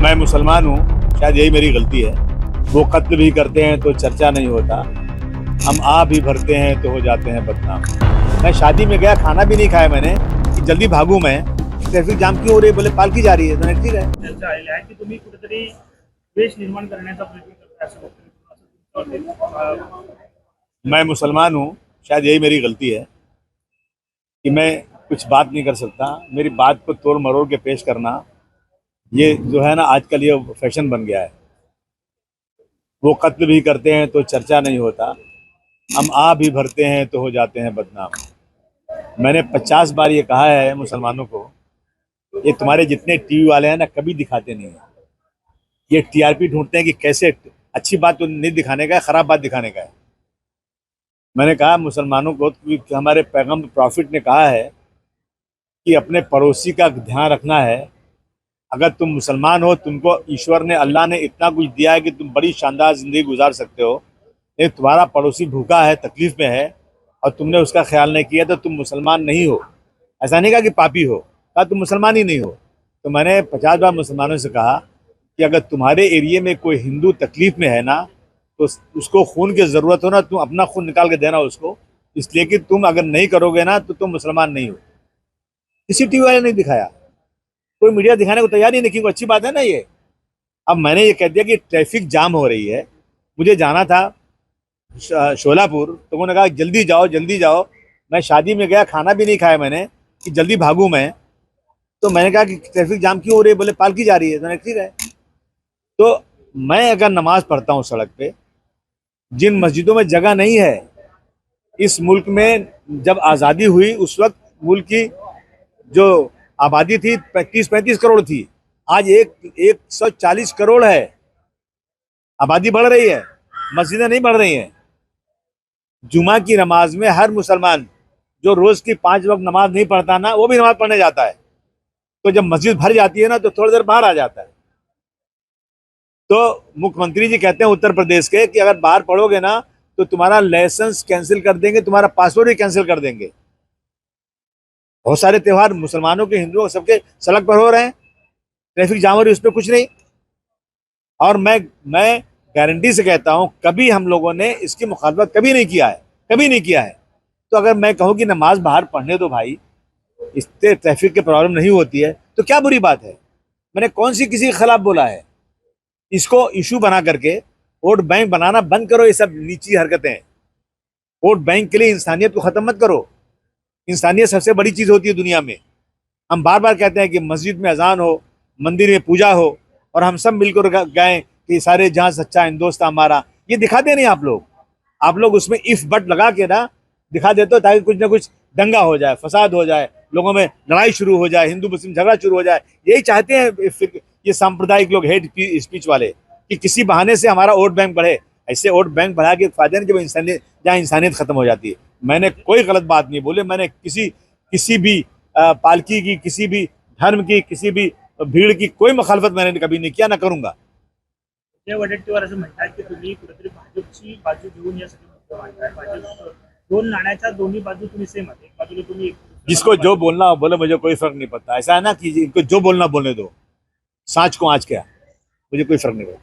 मैं मुसलमान हूँ, शायद यही मेरी गलती है। वो कत्ल भी करते हैं तो चर्चा नहीं होता, हम आ भी भरते हैं तो हो जाते हैं बदनाम। मैं शादी में गया, खाना भी नहीं खाया मैंने कि जल्दी भागूं मैं, ट्रैफिक जाम क्यों हो रही है, बोले पालकी जा रही है। तो ठीक है, चर्चा आलेली आहे की तुम्ही कुठेतरी द्वेष निर्माण करण्याचा प्रयत्न करताय असं वक्तव्य मैं मुसलमान हूँ, शायद यही मेरी गलती है कि मैं कुछ बात नहीं कर सकता। मेरी बात को तोड़ मरोड़ के पेश करना, ये जो है ना आजकल ये फैशन बन गया है। वो कत्ल भी करते हैं तो चर्चा नहीं होता, हम आ भी भरते हैं तो हो जाते हैं बदनाम। मैंने 50 बार ये कहा है मुसलमानों को, ये तुम्हारे जितने टीवी वाले हैं ना कभी दिखाते नहीं है। ये टीआरपी ढूंढते हैं कि कैसे अच्छी बात तो नहीं दिखाने का है, खराब बात दिखाने का है। मैंने कहा मुसलमानों को कि हमारे पैगम्बर प्रॉफिट ने कहा है कि अपने पड़ोसी का ध्यान रखना है। अगर तुम मुसलमान हो, तुमको ईश्वर ने, अल्लाह ने इतना कुछ दिया है कि तुम बड़ी शानदार ज़िंदगी गुजार सकते हो। लेकिन तुम्हारा पड़ोसी भूखा है, तकलीफ में है और तुमने उसका ख्याल नहीं किया, तो तुम मुसलमान नहीं हो। ऐसा नहीं कहा कि पापी हो, कहा तुम मुसलमान ही नहीं हो। तो मैंने 50 बार मुसलमानों से कहा कि अगर तुम्हारे एरिए में कोई हिंदू तकलीफ में है ना, तो उसको खून की ज़रूरत हो ना, तुम अपना खून निकाल के देना उसको, इसलिए कि तुम अगर नहीं करोगे ना तो तुम मुसलमान नहीं हो। किसी टीवी वाले ने नहीं दिखाया, कोई मीडिया दिखाने को तैयार ही नहीं की। कोई अच्छी बात है ना ये। अब मैंने ये कह दिया कि ट्रैफिक जाम हो रही है, मुझे जाना था शोलापुर, तो उन्होंने कहा जल्दी जाओ जल्दी जाओ। मैं शादी में गया, खाना भी नहीं खाया मैंने कि जल्दी भागूं मैं। तो मैंने कहा कि ट्रैफिक जाम क्यों हो रही है, बोले पालकी जा रही है। तो ठीक है। तो मैं अगर नमाज पढ़ता हूँ सड़क पे, जिन मस्जिदों में जगह नहीं है, इस मुल्क में जब आज़ादी हुई उस वक्त मुल्क की जो आबादी थी 30-35 करोड़ थी, आज 140 करोड़ है। आबादी बढ़ रही है, मस्जिदें नहीं बढ़ रही हैं। जुमा की नमाज में हर मुसलमान जो रोज की 5 वक्त नमाज नहीं पढ़ता ना, वो भी नमाज पढ़ने जाता है। तो जब मस्जिद भर जाती है ना, तो थोड़ी देर बाहर आ जाता है। तो मुख्यमंत्री जी कहते हैं उत्तर प्रदेश के कि अगर बाहर पढ़ोगे ना तो तुम्हारा लाइसेंस कैंसिल कर देंगे, तुम्हारा पासपोर्ट भी कैंसिल कर देंगे। बहुत सारे त्यौहार मुसलमानों के, हिंदुओं सबके सड़क पर हो रहे हैं, ट्रैफिक जाम हो रही है, उस पर कुछ नहीं। और मैं गारंटी से कहता हूं, कभी हम लोगों ने इसकी मुखालफत कभी नहीं किया है, कभी नहीं किया है। तो अगर मैं कहूं कि नमाज बाहर पढ़ने दो भाई, इससे ट्रैफिक की प्रॉब्लम नहीं होती है, तो क्या बुरी बात है। मैंने कौन सी किसी के खिलाफ बोला है। इसको इशू बना करके वोट बैंक बनाना बंद करो। ये सब नीची हरकतें, वोट बैंक के लिए इंसानियत को खत्म मत करो। इंसानियत सबसे बड़ी चीज होती है दुनिया में। हम बार बार कहते हैं कि मस्जिद में अजान हो, मंदिर में पूजा हो, और हम सब मिलकर गए कि सारे जहां सच्चा हिंदुस्तान हमारा। ये दिखाते नहीं आप लोग उसमें इफ बट लगा के ना दिखा देते हो, ताकि कुछ ना कुछ दंगा हो जाए, फसाद हो जाए, लोगों में लड़ाई शुरू हो जाए, हिंदू मुस्लिम झगड़ा शुरू हो जाए। यही चाहते हैं ये सांप्रदायिक लोग, हेट स्पीच वाले, कि किसी बहाने से हमारा वोट बैंक बढ़े। ऐसे वोट बैंक बढ़ा के फायदा नहीं, जब इंसानियत, जहाँ इंसानियत खत्म हो जाती है। मैंने कोई गलत बात नहीं बोले। मैंने किसी भी पालकी की, किसी भी धर्म की, किसी भी भीड़ की कोई मुखालफत मैंने कभी नहीं किया, ना करूंगा। विजय वडेट्टीवार असं म्हणतात की तुम्ही कुठेतरी भाजपची बाजू घेऊन या सगळ्या मुद्दे मांडताय। भाजप दोन नाण्याच्या दोन्ही बाजू तुम्ही सेम आहात। एक बाजूला तुम्ही जिसको जो बोलना हो बोले, मुझे कोई फर्क नहीं पड़ता। ऐसा है ना कि इनको जो बोलना बोलने दो, सांच को आँच क्या, मुझे कोई फर्क नहीं पड़ता।